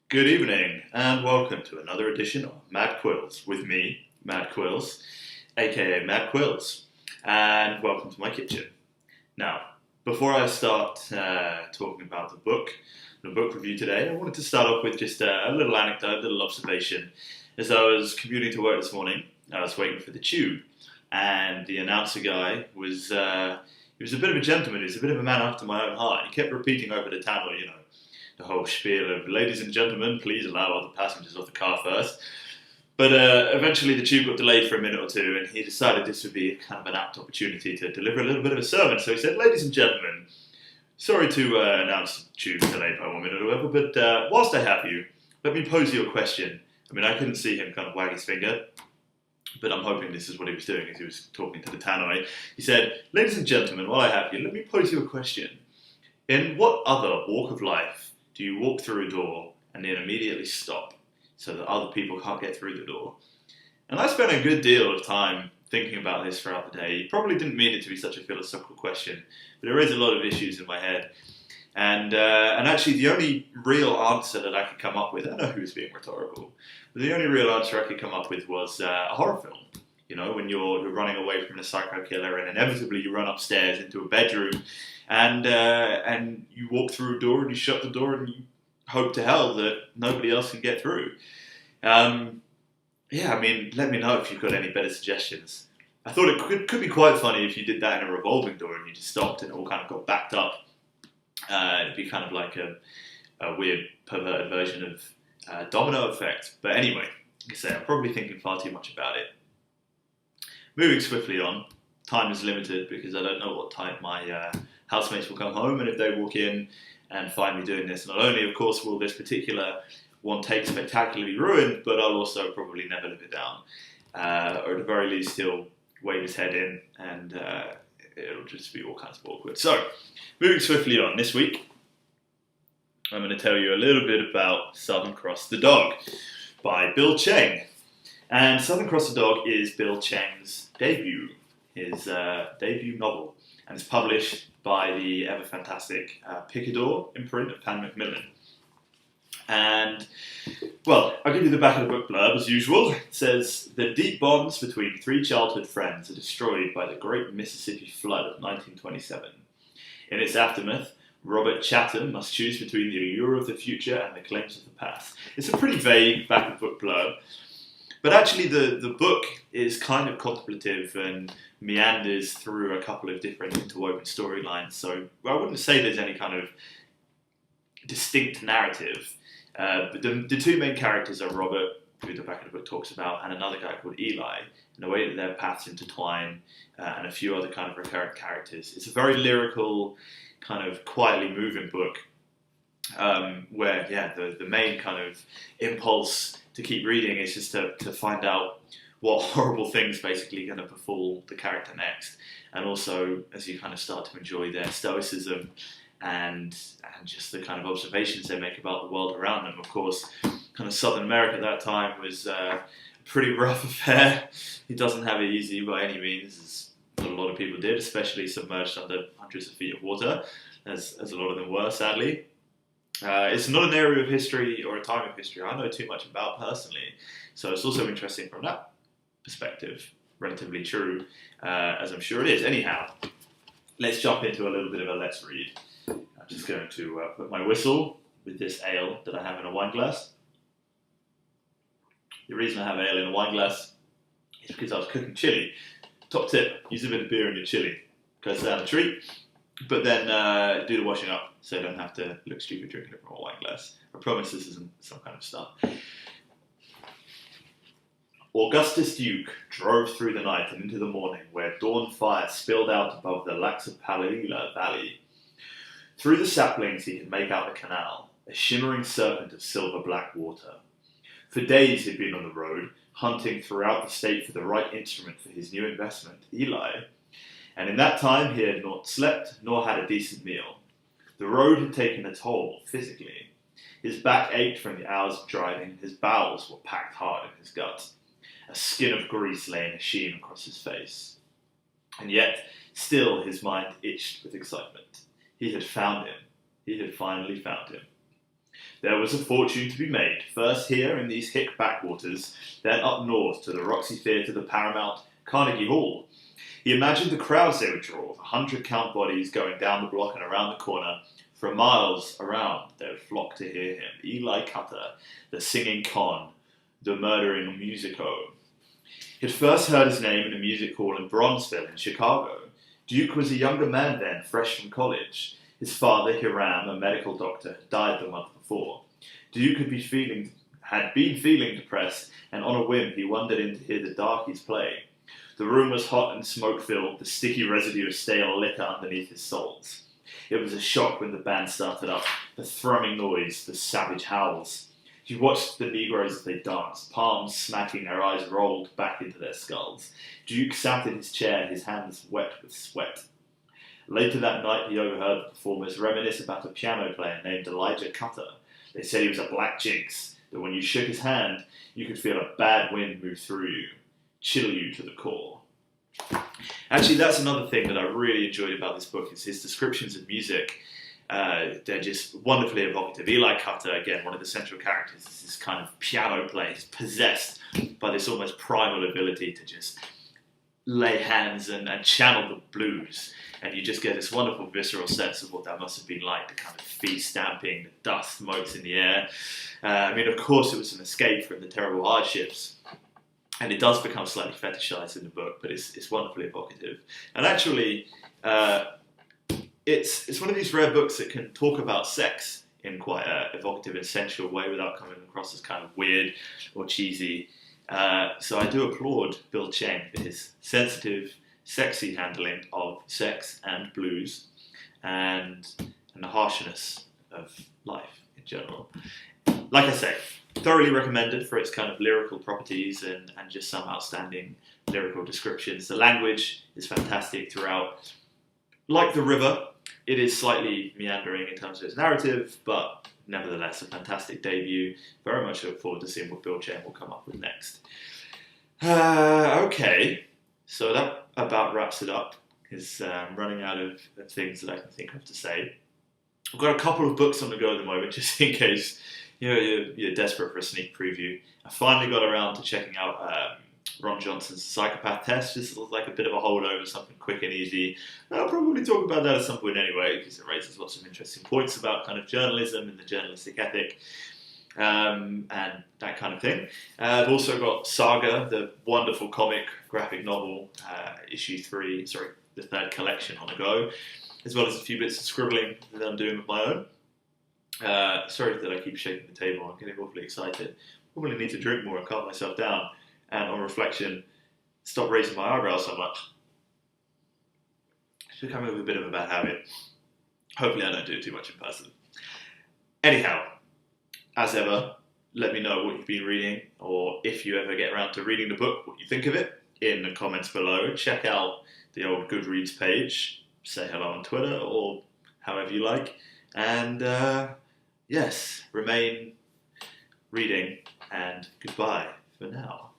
Good evening, and welcome to another edition of Mad Quills with me, Mad Quills, aka Mad Quills, and welcome to my kitchen. Now, before I start talking about the book review today, I wanted to start off with just a little anecdote, a little observation. As I was commuting to work this morning, I was waiting for the tube, and the announcer guy he was a bit of a gentleman, he was a bit of a man after my own heart. He kept repeating over the tannoy, the whole spiel of, ladies and gentlemen, please allow other passengers off the car first. But eventually the tube got delayed for a minute or two, and he decided this would be kind of an apt opportunity to deliver a little bit of a sermon. So he said, ladies and gentlemen, sorry to announce the tube's delayed by 1 minute or whatever, but whilst I have you, let me pose you a question. I mean, I couldn't see him kind of wag his finger, but I'm hoping this is what he was doing as he was talking to the tannoy. He said, ladies and gentlemen, while I have you, let me pose you a question. In what other walk of life do you walk through a door and then immediately stop so that other people can't get through the door? And I spent a good deal of time thinking about this throughout the day. He probably didn't mean it to be such a philosophical question, but it raised a lot of issues in my head. And actually the only real answer that I could come up with, I know he was being rhetorical, but the only real answer I could come up with was a horror film. You know, when you're running away from a psycho killer and inevitably you run upstairs into a bedroom and you walk through a door and you shut the door and you hope to hell that nobody else can get through. I mean, let me know if you've got any better suggestions. I thought it could be quite funny if you did that in a revolving door and you just stopped and it all kind of got backed up. It'd be kind of like a weird perverted version of domino effect. But anyway, like I say, I'm probably thinking far too much about it. Moving swiftly on, time is limited because I don't know what time my housemates will come home, and if they walk in and find me doing this, not only, of course, will this particular one take spectacularly ruined, but I'll also probably never live it down. Or at the very least, he'll wave his head in, and it'll just be all kinds of awkward. So, moving swiftly on, this week, I'm going to tell you a little bit about Southern Cross the Dog by Bill Cheng. And Southern Cross the Dog is Bill Cheng's debut, his debut novel, and it's published by the ever-fantastic Picador imprint of Pan Macmillan. And, well, I'll give you the back of the book blurb as usual. It says, the deep bonds between three childhood friends are destroyed by the Great Mississippi Flood of 1927. In its aftermath, Robert Chatham must choose between the allure of the future and the claims of the past. It's a pretty vague back of the book blurb, but actually the book is kind of contemplative and meanders through a couple of different interwoven storylines. So I wouldn't say there's any kind of distinct narrative. But the two main characters are Robert, who the back of the book talks about, and another guy called Eli, and the way that their paths intertwine, and a few other kind of recurrent characters. It's a very lyrical, kind of quietly moving book, where, the main kind of impulse to keep reading is just to find out what horrible things basically going to befall the character next. And also, as you kind of start to enjoy their stoicism and just the kind of observations they make about the world around them. Of course, kind of Southern America at that time was a pretty rough affair. He doesn't have it easy by any means, as a lot of people did, especially submerged under hundreds of feet of water, as a lot of them were, sadly. It's not an area of history or a time of history I know too much about personally, so it's also interesting from that perspective, relatively true, as I'm sure it is. Anyhow, let's jump into a little bit of a let's read. I'm just going to put my whistle with this ale that I have in a wine glass. The reason I have ale in a wine glass is because I was cooking chili. Top tip, use a bit of beer in your chili. Goes down a treat. But then do the washing up so you don't have to look stupid drinking it from a wine glass. I promise this isn't some kind of stunt. Augustus Duke drove through the night and into the morning where dawn fire spilled out above the Laxapalila Valley. Through the saplings he could make out the canal, a shimmering serpent of silver-black water. For days he'd been on the road, hunting throughout the state for the right instrument for his new investment, Eli. And in that time he had not slept nor had a decent meal. The road had taken a toll physically. His back ached from the hours of driving, his bowels were packed hard in his gut. A skin of grease lay in a sheen across his face. And yet, still his mind itched with excitement. He had found him. He had finally found him. There was a fortune to be made, first here in these hick backwaters, then up north to the Roxy Theatre, the Paramount, Carnegie Hall. He imagined the crowds they would draw, 100-count bodies going down the block and around the corner. For miles around, they would flock to hear him. Eli Cutter, the singing con, the murdering musico. He'd first heard his name in a music hall in Bronzeville in Chicago. Duke was a younger man then, fresh from college. His father, Hiram, a medical doctor, had died the month before. Duke had been feeling depressed, and on a whim he wandered in to hear the darkies play. The room was hot and smoke-filled, the sticky residue of stale liquor underneath his soles. It was a shock when the band started up, the thrumming noise, the savage howls. He watched the Negroes as they danced, palms smacking, their eyes rolled back into their skulls. Duke sat in his chair, his hands wet with sweat. Later that night, he overheard the performers reminisce about a piano player named Elijah Cutter. They said he was a black jinx, that when you shook his hand, you could feel a bad wind move through you, chill you to the core. Actually, that's another thing that I really enjoyed about this book, is his descriptions of music. They're just wonderfully evocative. Eli Cutter, again, one of the central characters, is this kind of piano player. He's possessed by this almost primal ability to just lay hands and channel the blues. And you just get this wonderful visceral sense of what that must have been like, the kind of feet stamping, the dust motes in the air. I mean, of course, it was an escape from the terrible hardships. And it does become slightly fetishized in the book, but it's wonderfully evocative. And actually, it's one of these rare books that can talk about sex in quite an evocative and sensual way without coming across as kind of weird or cheesy. So I do applaud Bill Cheng for his sensitive, sexy handling of sex and blues and the harshness of life in general. Like I say, thoroughly recommended for its kind of lyrical properties and just some outstanding lyrical descriptions. The language is fantastic throughout. Like The River, it is slightly meandering in terms of its narrative, but nevertheless a fantastic debut. Very much look forward to seeing what Bill Cheng will come up with next. Okay, so that about wraps it up, because I'm running out of things that I can think of to say. I've got a couple of books on the go at the moment, just in case you're desperate for a sneak preview. I finally got around to checking out Ron Johnson's Psychopath Test. This looks like a bit of a holdover, something quick and easy. I'll probably talk about that at some point anyway, because it raises lots of interesting points about kind of journalism and the journalistic ethic and that kind of thing. I've also got Saga, the wonderful comic graphic novel, the third collection on the go, as well as a few bits of scribbling that I'm doing with my own. Sorry that I keep shaking the table, I'm getting awfully excited. Probably need to drink more and calm myself down, and on reflection, stop raising my eyebrows so much. It's becoming a bit of a bad habit. Hopefully I don't do it too much in person. Anyhow, as ever, let me know what you've been reading, or if you ever get around to reading the book, what you think of it, in the comments below. Check out the old Goodreads page, say hello on Twitter, or however you like. And yes, remain reading, and goodbye for now.